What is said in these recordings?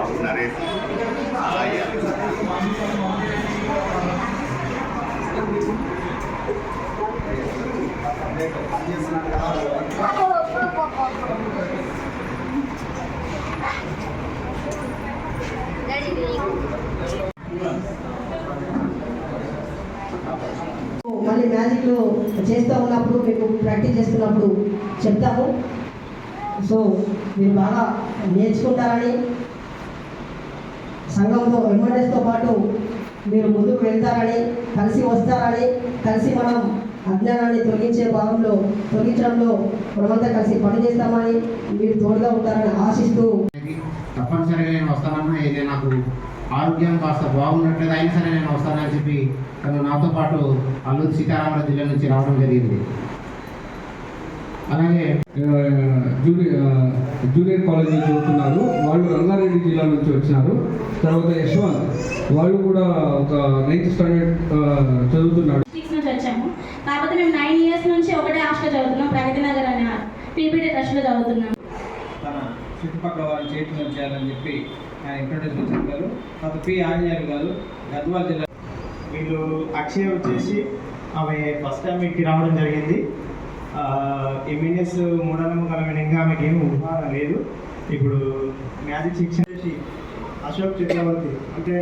బాబు నరేష్ మళ్ళీ మ్యాజిక్లో చేస్తూ ఉన్నప్పుడు మీకు ప్రాక్టీస్ చేస్తున్నప్పుడు చెప్తాము. సో మీరు బాగా నేర్చుకుంటారని, సంఘంతో ఎంబడేస్తో పాటు మీరు ముందుకు వెళ్తారని, కలిసి వస్తారని, కలిసి మనం అజ్ఞానాన్ని తొలగించడంలో మనమంతా కలిసి పనిచేస్తామని, మీరు తోడుగా ఉంటారని ఆశిస్తూ తప్పనిసరిగా నేను వస్తానన్నా, ఇది నాకు ఆరోగ్యం కాస్త బాగున్నట్లేదు అయినా సరే నేను వస్తానని చెప్పి నాతో పాటు అల్లూరు సీతారామరాజు జిల్లా నుంచి రావడం జరిగింది. అలాగే జూనియర్ కాలేజీలో చదువుతున్నారు, వాళ్ళు రంగారెడ్డి జిల్లా నుంచి వచ్చినారు. తర్వాత యశ్వంత్, వాళ్ళు కూడా ఒక 9th స్టాండర్డ్ చదువుతున్నాడు. వచ్చాము, కాకపోతే మేము 9 years నుంచి ఒకటే హాస్టల్ చదువుతున్నాం, ప్రగతి నగర్ అనే పీపీటీ ట్రస్ట్లో చదువుతున్నాం. తన చుట్టుపక్కల వారిని చైతన్యం చేయాలని చెప్పి ఆయన ఇంట్రొడ్యూస్ చెప్పారు. తర్వాత పి ఆంజనేయులు గారు గద్వాల జిల్లా. వీళ్ళు అక్షయ వచ్చేసి ఆమె ఫస్ట్ టైం ఇంటికి రావడం జరిగింది. ఎంఎన్ఎస్ మూఢనమ్మకాల విధంగా ఆమెకి ఏమి ఉదాహరణ లేదు. ఇప్పుడు మ్యాజిక్ శిక్షణ చేసి అశోక్ చక్రవర్తి, అంటే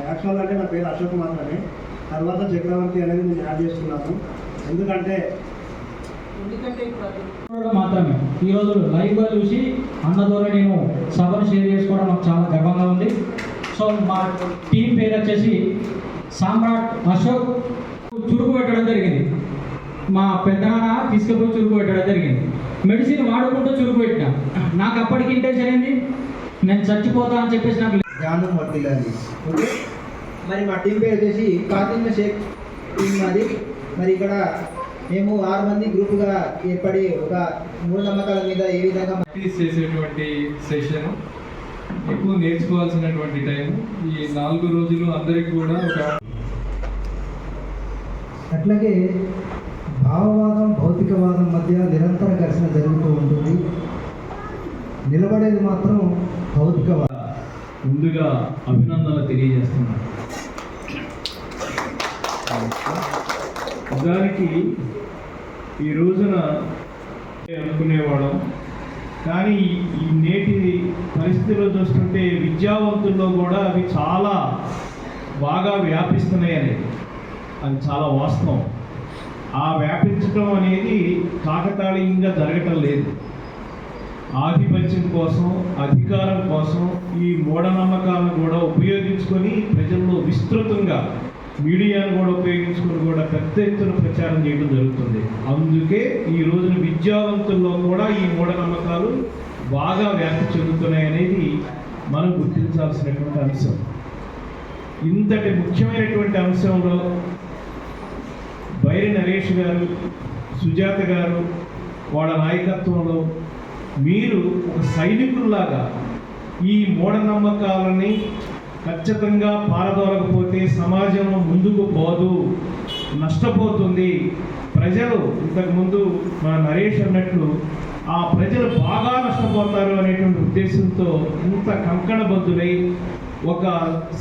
యాక్చువల్ అంటే నా పేరు అశోక్ మాత్రమే, తర్వాత చక్రవర్తి అనేది నేను యాడ్ చేస్తున్నాను. ఎందుకంటే మాత్రమే ఈ రోజు లైవ్గా చూసి అన్న ద్వారా నేను సభను షేర్ చేసుకోవడం నాకు చాలా గర్వంగా ఉంది. సో మా టీం పేరు వచ్చేసి సామ్రాట్ అశోక్. చురుకు పెట్టడం జరిగింది, మా పెద్దనాన్న తీసుకుపోయి చురుకు పెట్టడం జరిగింది. మెడిసిన్ వాడుకుంటూ చురుకు పెట్టిన. నాకు అప్పటికి ఇంటెన్షన్ ఏంది, నేను చచ్చిపోతా అని చెప్పేసి నాకు ధ్యానం వర్తిల్లాలి. ఓకే, మరి మా టీం పేరు వచ్చేసి ఫాతిమా షేక్ టీం మాది. మరి ఇక్కడ మేము 6 మంది గ్రూప్గా ఏర్పడి ఒక మూఢనమ్మకాల మీద ఏ విధంగా ప్రాక్టీస్ చేసేటువంటి సెషన్, ఎక్కువ నేర్చుకోవాల్సినటువంటి టైం ఈ 4 రోజులు అందరికీ కూడా ఒక. అట్లాగే భావవాదం భౌతికవాదం మధ్య నిరంతర ఘర్షణ జరుగుతూ ఉంటుంది. నిలబడేది మాత్రం భౌతికవాదం. ముందుగా అభినందనలు తెలియజేస్తున్నాను. నిజానికి ఈ రోజున అనుకునేవాళ్ళం, కానీ ఈ నేటి పరిస్థితిలో చూస్తుంటే విద్యావంతుల్లో కూడా అవి చాలా బాగా వ్యాపిస్తున్నాయి అనేది అది చాలా వాస్తవం. ఆ వ్యాపించడం అనేది కాకతాళీయంగా జరగటం లేదు. ఆధిపత్యం కోసం, అధికారం కోసం ఈ మూఢనమ్మకాలను కూడా ఉపయోగించుకొని ప్రజల్లో విస్తృతంగా మీడియాను కూడా ఉపయోగించుకొని కూడా పెద్ద ఎత్తున ప్రచారం చేయడం జరుగుతుంది. అందుకే ఈ రోజున విద్యావంతుల్లో కూడా ఈ మూఢనమ్మకాలు బాగా వ్యాప్తి చెందుతున్నాయి అనేది మనం గుర్తించాల్సినటువంటి అంశం. ఇంతటి ముఖ్యమైనటువంటి అంశంలో బైరి నరేష్ గారు, సుజాత గారు వాళ్ళ నాయకత్వంలో మీరు ఒక సైనికుల్లాగా ఈ మూఢనమ్మకాలని ఖచ్చితంగా పారదోలకపోతే సమాజం ముందుకు పోదు, నష్టపోతుంది. ప్రజలు ఇంతకుముందు మన నరేష్ అన్నట్లు ఆ ప్రజలు బాగా నష్టపోతారు అనేటువంటి ఉద్దేశంతో ఇంత కంకణబద్ధులై ఒక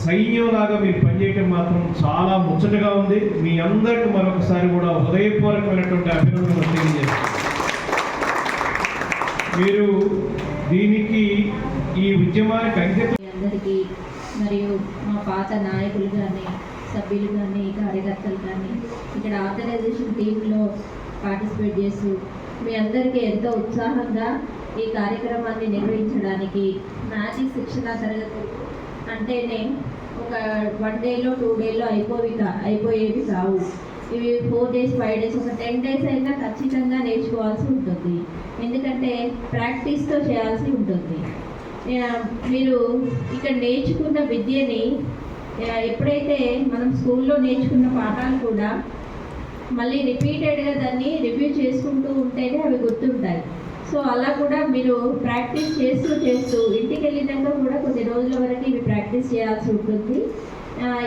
సైన్యంలాగా మీరు పనిచేయటం మాత్రం చాలా ముచ్చటగా ఉంది. మీ అందరికీ మరొకసారి కూడా హృదయపూర్వకమైనటువంటి అభినందనలు తెలియజేస్తాను. మీరు దీనికి ఈ ఉద్యమానికి అంకితం. అందరికీ మరియు మా పాత నాయకులు కానీ, సభ్యులు కానీ, కార్యకర్తలు కానీ, ఇక్కడ ఆర్గనైజేషన్ టీంలో పార్టిసిపేట్ చేస్తూ మీ అందరికీ ఎంతో ఉత్సాహంగా ఈ కార్యక్రమాన్ని నిర్వహించడానికి మ్యాజిక్ శిక్షణ తరగతి అంటేనే ఒక 1 dayలో 2 dayలో అయిపోయేవి కావు. ఇవి 4 days 5 days ఒక 10 days అయినా ఖచ్చితంగా నేర్చుకోవాల్సి ఉంటుంది. ఎందుకంటే ప్రాక్టీస్తో చేయాల్సి ఉంటుంది. మీరు ఇక్కడ నేర్చుకున్న విద్యని ఎప్పుడైతే మనం స్కూల్లో నేర్చుకున్న పాఠాలు కూడా మళ్ళీ రిపీటెడ్గా దాన్ని రివ్యూ చేసుకుంటూ ఉంటేనే అవి గుర్తుంటాయి. సో అలా కూడా మీరు ప్రాక్టీస్ చేస్తూ ఇంటికి వెళ్ళినాక కూడా కొన్ని రోజుల వరకు ఇవి ప్రాక్టీస్ చేయాల్సి ఉంటుంది.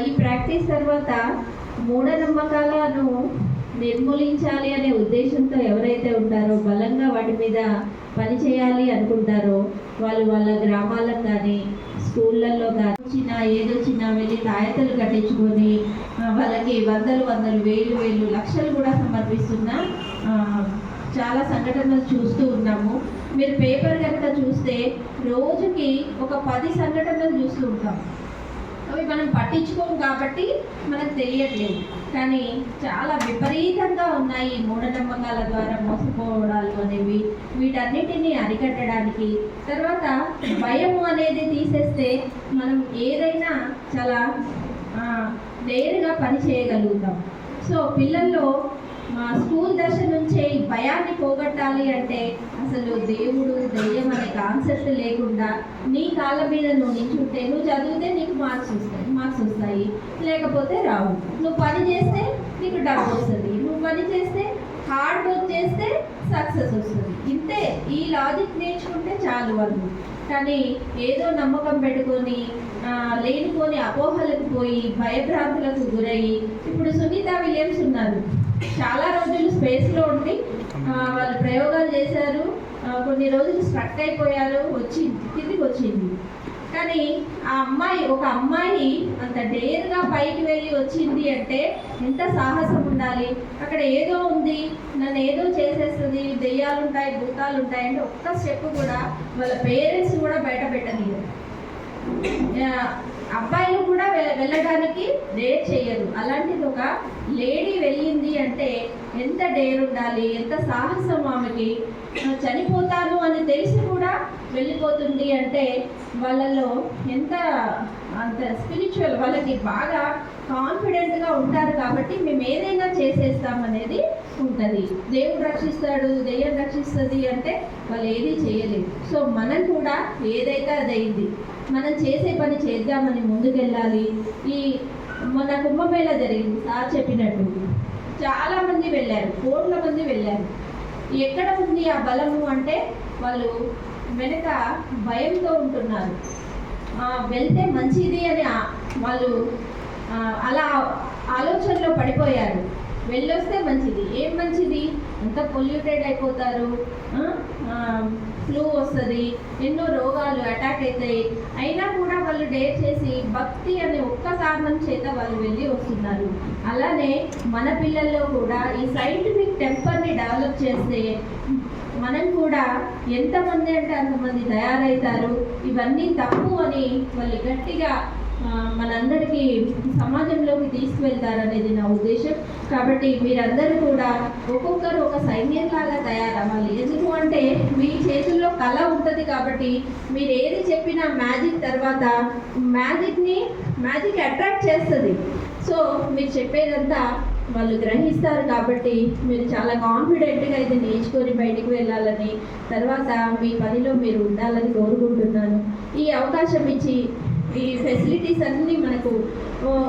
ఈ ప్రాక్టీస్ తర్వాత మూఢనమ్మకాలను నిర్మూలించాలి అనే ఉద్దేశంతో ఎవరైతే ఉంటారో, బలంగా వాటి మీద పని చేయాలి అనుకుంటారో వాళ్ళు వాళ్ళ గ్రామాలకు కానీ స్కూళ్ళల్లో కానీ ఏదో చిన్న వెళ్ళి తాయతలు కట్టించుకొని వాళ్ళకి వందలు వేలు లక్షలు కూడా సమర్పిస్తున్న చాలా సంఘటనలు చూస్తూ ఉన్నాము. మీరు పేపర్ కనుక చూస్తే రోజుకి ఒక 10 సంఘటనలు చూస్తూ ఉంటాం. అవి మనం పట్టించుకోము కాబట్టి మనకు తెలియట్లేదు, కానీ చాలా విపరీతంగా ఉన్నాయి ఈ మూఢనమ్మకాల ద్వారా మోసపోవడాలు అనేవి. వీటన్నిటిని అరికట్టడానికి తర్వాత భయం అనేది తీసేస్తే మనం ఏదైనా చాలా నేరుగా పని చేయగలుగుతాం. సో పిల్లల్లో స్కూల్ దశ నుంచే ఈ భయాన్ని పోగొట్టాలి అంటే అసలు దేవుడు దెయ్యం అనే కాన్సెప్ట్ లేకుండా నీ కాళ్ళ మీద నువ్వు నించుంటే, నువ్వు చదివితే నీకు మార్క్స్ వస్తాయి, లేకపోతే రావు. నువ్వు పని చేస్తే నీకు డబ్బు వస్తుంది, నువ్వు పని చేస్తే హార్డ్ వర్క్ చేస్తే సక్సెస్ వస్తుంది. ఇంతే, ఈ లాజిక్ నేర్చుకుంటే చాలు వాళ్ళు. కానీ ఏదో నమ్మకం పెట్టుకొని లేనిపోని అపోహలకు పోయి భయభ్రాంతులకు గురయ్యి, ఇప్పుడు సునీత విలియమ్స్ ఉన్నారు, చాలా రోజులు స్పేస్లో ఉండి వాళ్ళు ప్రయోగాలు చేశారు, కొన్ని రోజులు స్ట్రక్ అయిపోయారు, తిరిగి వచ్చింది. కానీ ఒక అమ్మాయి అంత డేర్గా పైకి వెళ్ళి వచ్చింది అంటే ఎంత సాహసం ఉండాలి. అక్కడ ఏదో ఉంది, నన్ను ఏదో చేసేస్తుంది, దెయ్యాలు ఉంటాయి, భూతాలు ఉంటాయి అంటే ఒక్క స్టెప్ కూడా వాళ్ళ పేరెంట్స్ కూడా బయట పెట్టనియరు. అబ్బాయిలు కూడా వెళ్ళడానికి డేర్ చేయరు. అలాంటిది ఒక లేడీ వెళ్ళింది అంటే ఎంత డేర్ ఉండాలి, ఎంత సాహసం ఆమెకి. చనిపోతాను అని తెలిసి కూడా వెళ్ళిపోతుంది అంటే వాళ్ళలో అంత స్పిరిచువల్, వాళ్ళకి బాగా కాన్ఫిడెంట్గా ఉంటారు కాబట్టి మేము ఏదైనా చేసేస్తామనేది ఉంటుంది. దేవుడు రక్షిస్తాడు, దెయ్యం రక్షిస్తుంది అంటే వాళ్ళు ఏది చేయలేదు. సో మనం కూడా ఏదైతే అదైంది, మనం చేసే పని చేద్దామని ముందుకెళ్ళాలి. మన కుంభమేళ జరిగింది, సార్ చెప్పినట్టు చాలామంది వెళ్ళారు, కోట్ల మంది వెళ్ళారు. ఎక్కడ ఉంది ఆ బలము అంటే వాళ్ళు వెనక భయంతో ఉంటున్నారు. వెళ్తే మంచిది అని వాళ్ళు అలా ఆలోచనలో పడిపోయారు. వెళ్ళొస్తే మంచిది, ఏం మంచిది, అంత పొల్యూటెడ్ అయిపోతారు, ఫ్లూ వస్తుంది, ఎన్నో రోగాలు అటాక్ అవుతాయి. అయినా కూడా వాళ్ళు డేర్ చేసి భక్తి అనే ఒక్క కారణం చేత వాళ్ళు వెళ్ళి వస్తున్నారు. అలానే మన పిల్లల్లో కూడా ఈ సైంటిఫిక్ టెంపర్ని డెవలప్ చేస్తే మనం కూడా ఎంతమంది అంటే అంతమంది తయారవుతారు. ఇవన్నీ తప్పు అని వాళ్ళు గట్టిగా మనందరికీ సమాజంలోకి తీసుకువెళ్తారనేది నా ఉద్దేశం. కాబట్టి మీరందరూ కూడా ఒక్కొక్కరు ఒక సైన్యంలాగా తయారవ్వాలి. ఎందుకు అంటే మీ చేతుల్లో కళ ఉంటుంది కాబట్టి మీరు ఏది చెప్పినా మ్యాజిక్ తర్వాత మ్యాజిక్ అట్రాక్ట్ చేస్తుంది. సో మీరు చెప్పేదంతా వాళ్ళు గ్రహిస్తారు కాబట్టి మీరు చాలా కాన్ఫిడెంట్గా ఇది నేర్చుకొని బయటికి వెళ్ళాలని, తర్వాత మీ పనిలో మీరు ఉండాలని కోరుకుంటున్నాను. ఈ అవకాశం ఇచ్చి ఈ ఫెసిలిటీస్ అన్నీ మనకు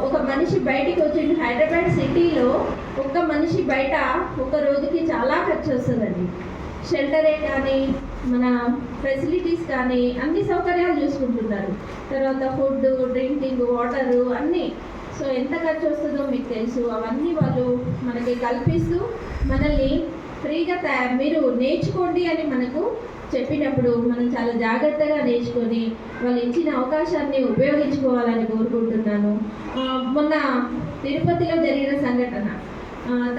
ఒక మనిషి బయటికి వచ్చిండు. హైదరాబాద్ సిటీలో ఒక్క మనిషి బయట ఒక రోజుకి చాలా ఖర్చు వస్తుందండి. షెల్టరే కానీ మన ఫెసిలిటీస్ కానీ అన్ని సౌకర్యాలు చూసుకుంటున్నారు. తర్వాత ఫుడ్, డ్రింకింగ్, వాటరు అన్నీ. సో ఎంత ఖర్చు వస్తుందో మీకు తెలుసు. అవన్నీ వాళ్ళు మనకి కల్పిస్తూ మనల్ని ఫ్రీగా మీరు నేర్చుకోండి అని మనకు చెప్పినప్పుడు మనం చాలా జాగ్రత్తగా నేర్చుకొని వాళ్ళు ఇచ్చిన అవకాశాన్ని ఉపయోగించుకోవాలని కోరుకుంటున్నాను. మొన్న తిరుపతిలో జరిగిన సంఘటన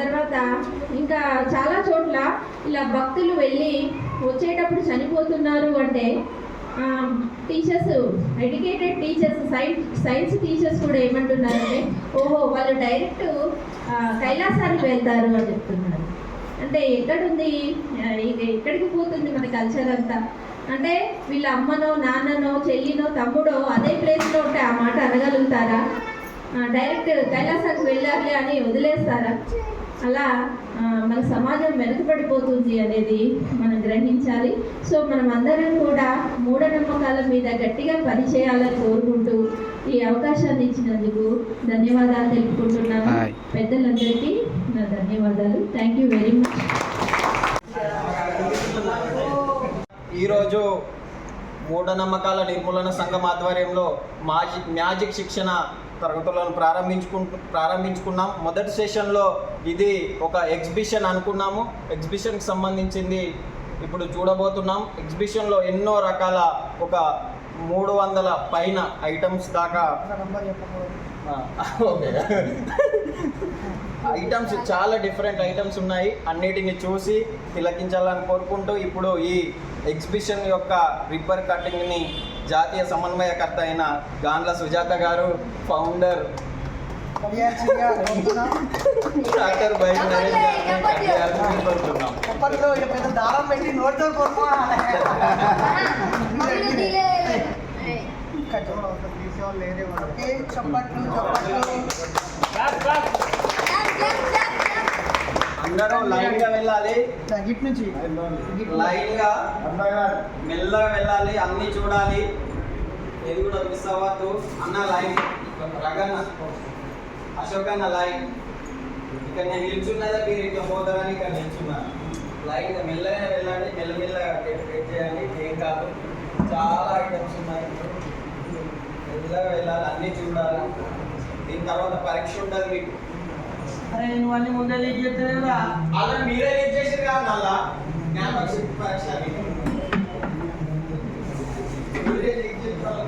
తర్వాత ఇంకా చాలా చోట్ల ఇలా భక్తులు వెళ్ళి వచ్చేటప్పుడు చనిపోతున్నారు అంటే teachers, educated teachers, science teachers కూడా ఏమంటున్నారంటే ఓహో వాళ్ళు డైరెక్ట్ కైలాసానికి వెళ్తారు అని చెప్తున్నారు. అంటే ఎక్కడుంది, ఎక్కడికి పోతుంది మన కల్చర్ అంతా? అంటే వీళ్ళ అమ్మనో నాన్ననో చెల్లినో తమ్ముడో అదే ప్లేస్లో ఉంటే ఆ మాట అనగలుగుతారా? డైరెక్ట్ కైలాసానికి వెళ్ళాలి అని వదిలేస్తారా? అలా మన సమాజం వెనుకబడిపోతుంది అనేది మనం గ్రహించాలి. సో మనం అందరం కూడా మూఢనమ్మకాల మీద గట్టిగా పనిచేయాలని కోరుకుంటూ ఈ అవకాశాన్ని ఇచ్చినందుకు ధన్యవాదాలు తెలుపుకుంటున్నాను. పెద్దలందరికీ నా ధన్యవాదాలు. Thank you very much. ఈరోజు మూఢనమ్మకాల నిర్మూలన సంఘం ఆధ్వర్యంలో మ్యాజిక్ శిక్షణ తరగతులను ప్రారంభించుకున్నాం. మొదటి సెషన్లో ఇది ఒక ఎగ్జిబిషన్ అనుకున్నాము. ఎగ్జిబిషన్కి సంబంధించింది ఇప్పుడు చూడబోతున్నాం. ఎగ్జిబిషన్లో ఎన్నో రకాల ఒక 300 పైన ఐటమ్స్ దాకా ఓకే ఐటమ్స్ చాలా డిఫరెంట్ ఐటమ్స్ ఉన్నాయి. అన్నిటిని చూసి తిలకించాలని కోరుకుంటూ ఇప్పుడు ఈ ఎగ్జిబిషన్ యొక్క రిబ్బర్ కటింగ్ని జాతీయ సమన్వయకర్త అయిన గాండ్ల సుజాత గారు, ఫౌండర్ డాక్టర్ బై నరేష్ గారిని కోరుతున్నాం. దారం పెట్టి నోట్తో అందరూ లైన్ గా వెళ్ళాలి, లైన్ గా మెల్లగా వెళ్ళాలి, అన్ని చూడాలి, ఏది కూడా మిస్ అవ్వద్దు. అన్న లైన్, రగన్న, అశోక్ అన్న లైన్. ఇక్కడ నేను నిల్చున్నదా మీరు ఇట్లా పోతారని ఇక్కడ నిల్చున్నాను. లైన్ మెల్లగా వెళ్ళండి, మెల్లమెల్లగా వెయిట్ చేయండి, ఏం కాదు. చాలా ఐటమ్స్ ఉన్నాయి, మెల్లగా వెళ్ళాలి, అన్నీ చూడాలి. దీని తర్వాత పరీక్ష ఉంటుంది మీకు. అరే నేను అన్ని ముందే లీక్ చేస్తాను కదా. అలా మీరే లీక్ చేసారు కాదు, మళ్ళా జ్ఞాపక శక్తి పరీక్ష అని. మీరే లీక్ చేస్తారు.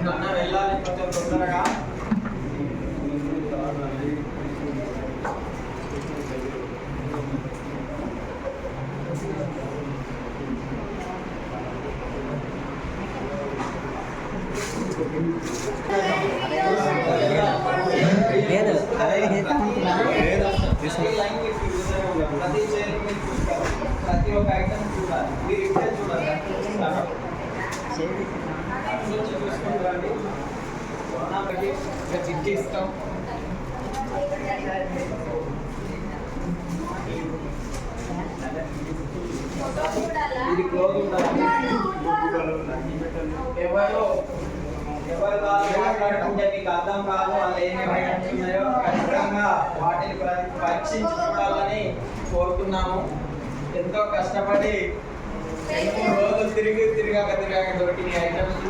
అన్న వెళ్ళాలి కొంచెం తొందరగా. ప్రతి ఒక్క ఐటమ్ చూడాలి, మీరు ఇప్పుడే చూడాలి. చూసుకుంటారండి, చిట్టి ఇస్తాం. ఇది క్లోజ్ ఉండాలి. ఎవరు మాట్లాడుతుంటే మీకు అర్థం కాదు, వాళ్ళు ఏమేమి ఐటమ్స్ ఉన్నాయో ఖచ్చితంగా వాటిని పరీక్షించి చూడాలని కోరుతున్నాము. ఎంతో కష్టపడి 2-3 రోజులు తిరిగాక దొరికిన ఐటమ్స్.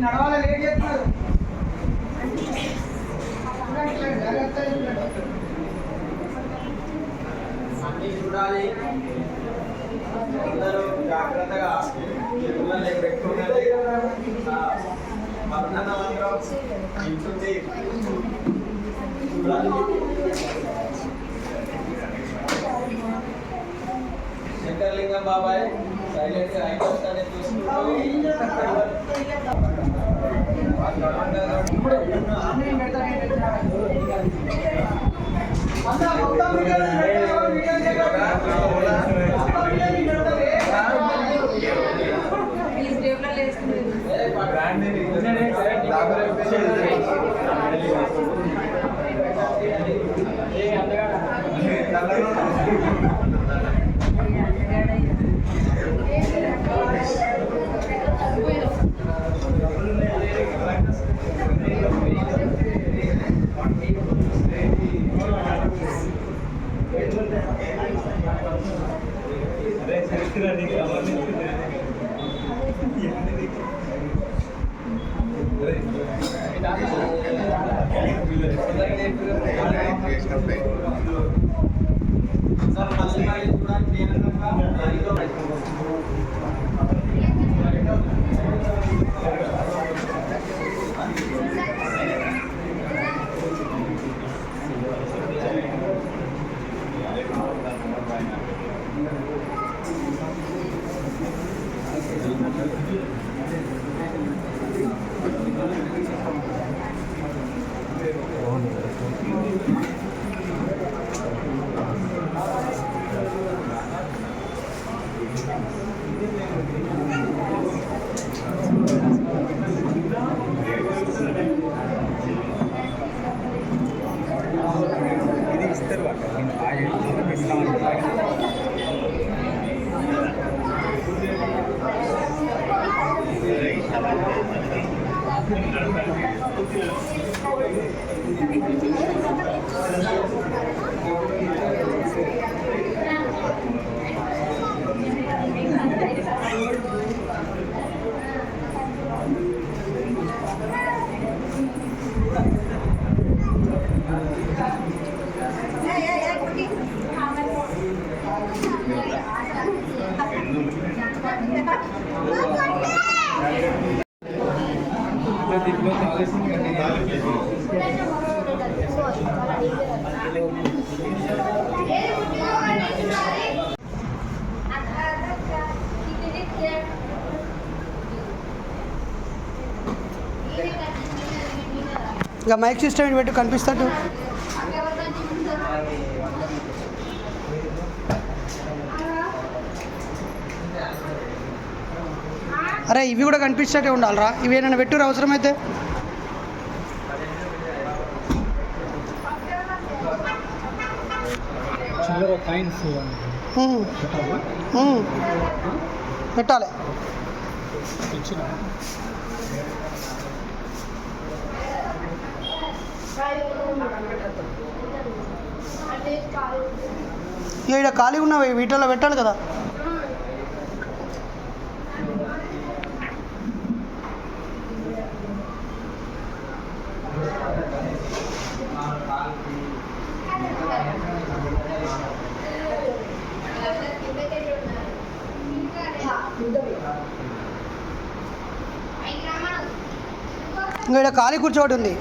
నడవాలి, లేట్ చేస్తున్నారు. అన్నీ చూడాలి, అందరూ జాగ్రత్తగా చేతులలో పెట్టుకోవాలి. వర్ణన మంత్రం ఉంటుంది చూడాలి. శంకరలింగం బాబాయ్ ఇంకా మైక్ సిస్టమ్ పెట్టి కనిపిస్తాడు. అరే ఇవి కూడా కనిపించేటే ఉండాలిరా, ఇవి ఏమైనా పెట్టురు అవసరమైతే. పెట్టాలి. ఇక్కడ ఖాళీ ఉన్నవి వీటిల్లో పెట్టాలి కదా. ఇంకా ఇక్కడ ఖాళీ కూర్చోటి ఉంది.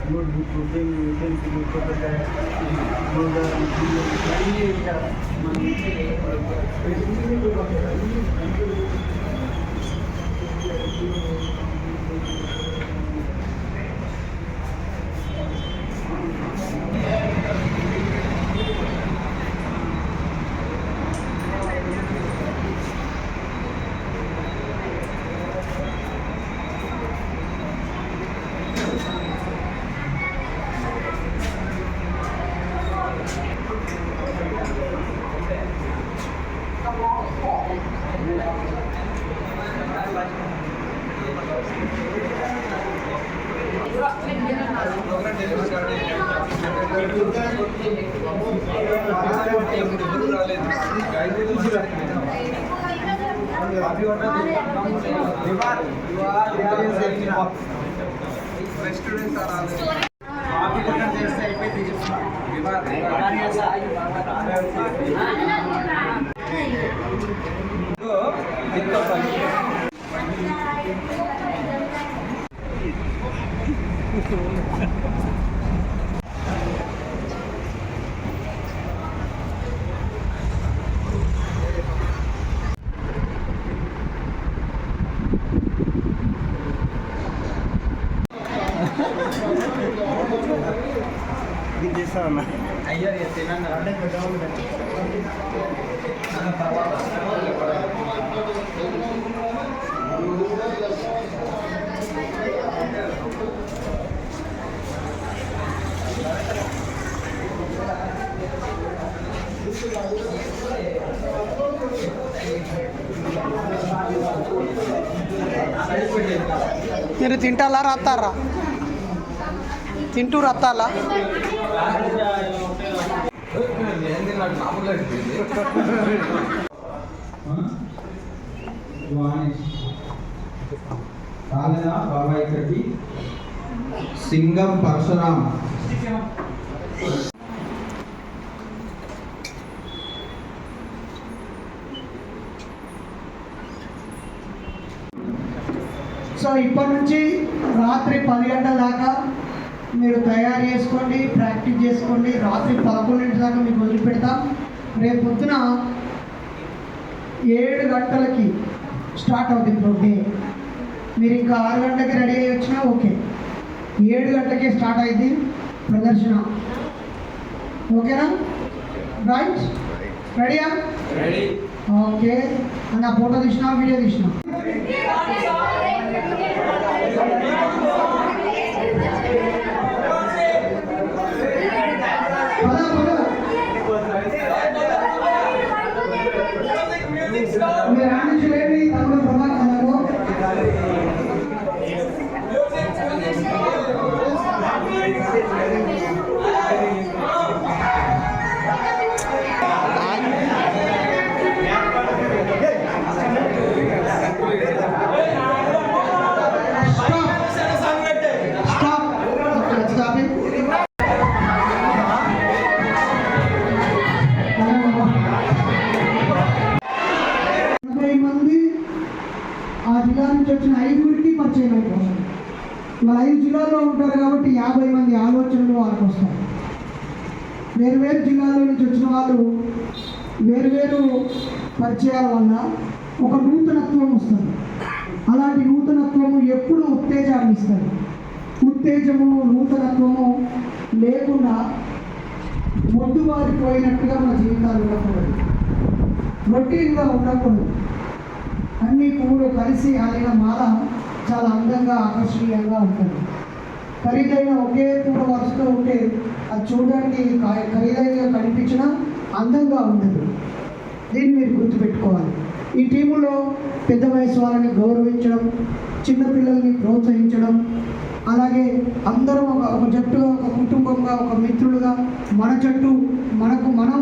నోట్బుక్ పెన్ పెన్సిల్ కొత్త అయ్యో తినండి. మీరు తింటాలా రాస్తారా? తింటూ రత్తాలా? బాబాయ్ కట్టి సింగం పరశురాం. సో ఇప్పటి నుంచి రాత్రి 10 గంటల దాకా మీరు తయారు చేసుకోండి, ప్రాక్టీస్ చేసుకోండి. రాత్రి 11 దాకా మీకు వదిలిపెడతాం. రేపు పొద్దున 7 గంటలకి స్టార్ట్ అవుతుంది డే. మీరు ఇంకా 6 గంటలకి రెడీ అయ్యి వచ్చినా ఓకే. 7 గంటలకే స్టార్ట్ అయింది ప్రదర్శన. ఓకేనా? రైట్? రెడీయా? రెడీ. ఓకే. అన్న ఫోటో తీసినా, వీడియో తీసినా? మీరు ఆడించలేని తమ్ముడు ప్రభాకర్లకు వచ్చిన 5గురికి పరిచయం అయిపోతారు. వాళ్ళు 5 జిల్లాల్లో ఉంటారు కాబట్టి 50 మంది ఆలోచనలు వాళ్ళకి వస్తాయి. వేరు జిల్లాల నుంచి వచ్చిన వాళ్ళు వేరు పరిచయాల వల్ల ఒక నూతనత్వం వస్తుంది. అలాంటి నూతనత్వము ఎప్పుడు ఉత్తేజాన్ని ఇస్తుంది. ఉత్తేజము నూతనత్వము లేకుండా మొద్దుబారిపోయినట్టుగా మన జీవితాలు ఉండకూడదు, రొటీన్గా ఉండకూడదు. అన్ని పువ్వులు కలిసి అల్లిన మాల చాలా అందంగా ఆకర్షణీయంగా ఉంటుంది. ఖరీదైన ఒకే పువ్వు వరుసతో ఉంటే అది చూడడానికి ఖరీదైనగా కనిపించినా అందంగా ఉండదు. దీన్ని మీరు గుర్తుపెట్టుకోవాలి. ఈ టీములో పెద్ద వయసు వాళ్ళని గౌరవించడం, చిన్నపిల్లల్ని ప్రోత్సహించడం, అలాగే అందరం ఒక జట్టుగా, ఒక కుటుంబంగా, ఒక మిత్రులుగా మన జట్టు మనం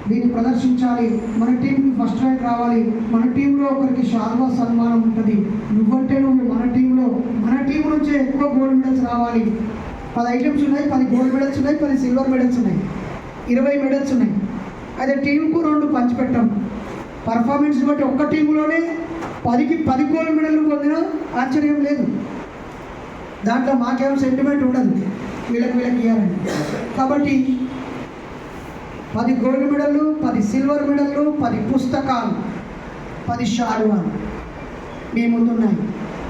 దీన్ని ప్రదర్శించాలి. మన టీంకి ఫస్ట్ ర్యాంక్ రావాలి. మన టీంలో ఒకరికి శాల్వా సన్మానం ఉంటుంది. నువ్వు మన టీం నుంచే ఎక్కువ గోల్డ్ మెడల్స్ రావాలి. 10 ఐటమ్స్ ఉన్నాయి, 10 గోల్డ్ మెడల్స్ ఉన్నాయి, 10 సిల్వర్ మెడల్స్ ఉన్నాయి, 20 మెడల్స్ ఉన్నాయి. అయితే టీంకు 2 పంచిపెట్టాం. పర్ఫార్మెన్స్ బట్టి ఒక్క టీంలోనే 10 గోల్డ్ మెడల్ పొందినా ఆశ్చర్యం లేదు. దాంట్లో మాకేం సెంటిమెంట్ ఉండదు. వీళ్ళకి ఇవ్వాలండి. కాబట్టి 10 గోల్డ్ మెడళ్ళు, 10 సిల్వర్ మెడళ్ళు, 10 పుస్తకాలు, 10 శాలువాలు మీ ముందున్నాయి.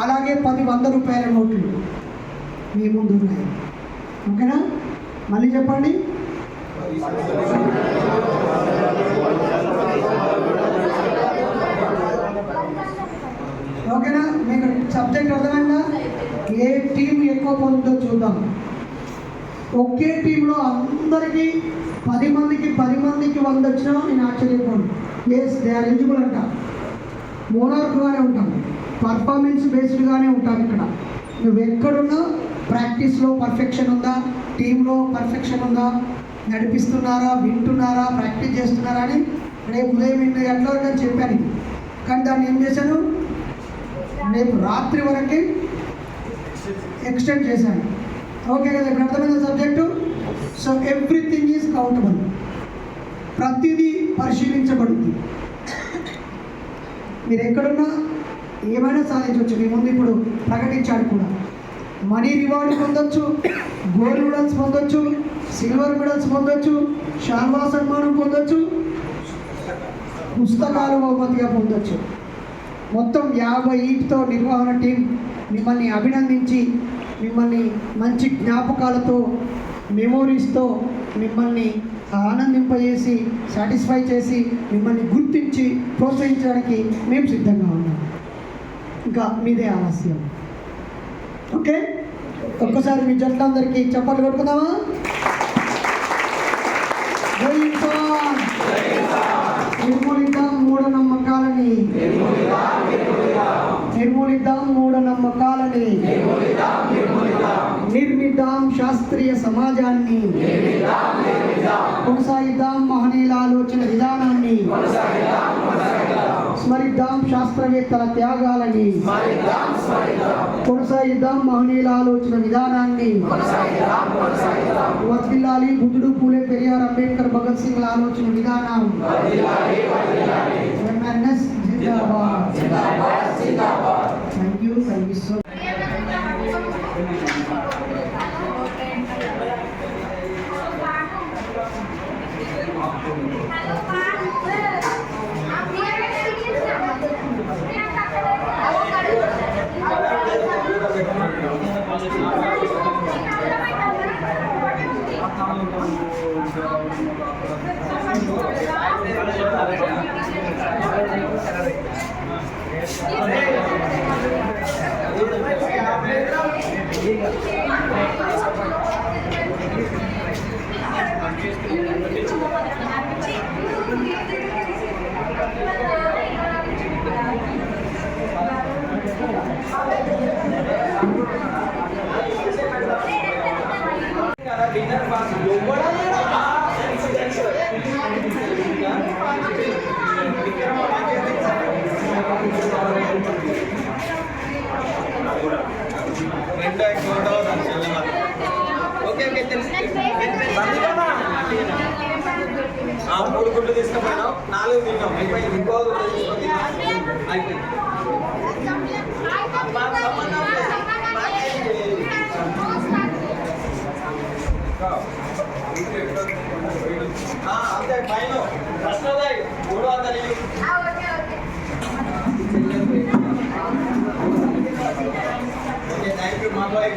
అలాగే 10 100 రూపాయల నోట్లు మీ ముందు ఉన్నాయి. ఓకేనా? మళ్ళీ చెప్పండి. ఓకేనా? మీకు సబ్జెక్ట్ అర్థమైందా? ఏ టీం ఎక్కువ పొందుతో చూద్దాం. ఒకే టీంలో అందరికీ 10 మందికి 100 వచ్చినా నేను ఆశ్చర్యపోను. ఎస్, దే ఆర్ ఎలిజిబుల్ అంట. మోనార్క్గానే ఉంటాం, పర్ఫార్మెన్స్ బేస్డ్గానే ఉంటాం. ఇక్కడ నువ్వు ఎక్కడున్నా ప్రాక్టీస్లో పర్ఫెక్షన్ ఉందా, టీంలో పర్ఫెక్షన్ ఉందా, నడిపిస్తున్నారా, వింటున్నారా, ప్రాక్టీస్ చేస్తున్నారా అని రేపు ఉదయం 8 గంటల వరకు అని చెప్పాను. కానీ దాన్ని ఏం చేశాను, రేపు రాత్రి వరకు ఎక్స్టెండ్ చేశాను. ఓకే కదా? ఇప్పుడు అర్థమైన subject. So everything is countable, ప్రతిదీ పరిశీలించబడుతుంది. మీరు ఎక్కడున్నా ఏమైనా సాధించవచ్చు. మీ ముందు ఇప్పుడు ప్రకటించాడు కూడా. మనీ రివార్డు పొందొచ్చు, గోల్డ్ మెడల్స్ పొందొచ్చు, సిల్వర్ మెడల్స్ పొందొచ్చు, శాల్వా సన్మానం పొందొచ్చు, పుస్తకాలు బహుమతిగా పొందొచ్చు. మొత్తం 50 ఈట్తో నిర్వహణ టీం మిమ్మల్ని అభినందించి, మిమ్మల్ని మంచి జ్ఞాపకాలతో, మెమోరీస్తో మిమ్మల్ని ఆనందింపజేసి, సాటిస్ఫై చేసి, మిమ్మల్ని గుర్తించి ప్రోత్సహించడానికి మేము సిద్ధంగా ఉన్నాం. ఇంకా మీదే ఆలస్యం. ఓకే, ఒక్కసారి మీ జట్లందరికీ చప్పట్లు కొట్టుకుందామా? నిర్మూలిద్దాం మూఢనమ్మకాలని, నిర్మూలిద్దాం మూఢనమ్మకాలని, నిర్మిద్దాం శాస్త్రీయ సమాజాన్ని, కొనసాగిద్దాం మహనీయుల ఆలోచన విధానాన్ని, స్మరిద్దాం శాస్త్రవేత్తల త్యాగాలని, కొనసాగిద్దాం మహనీయుల ఆలోచన విధానాన్ని. వర్ధిల్లాలి బుద్ధుడు, పూలే, పెరియార్, అంబేద్కర్, భగత్ సింగ్ల ఆలోచన విధానం. MNS Zindabad. Thank you so మూడు గుడ్లు తీసుకుపోయినాం, 4 తిన్నాం, అయిపోయింది. ఇంకో గుడ్లు తీసుకొని అయిపోయింది. అంతే పైన ఫస్ట్ 300. ఓకే, థ్యాంక్ యూ మా బాయ్.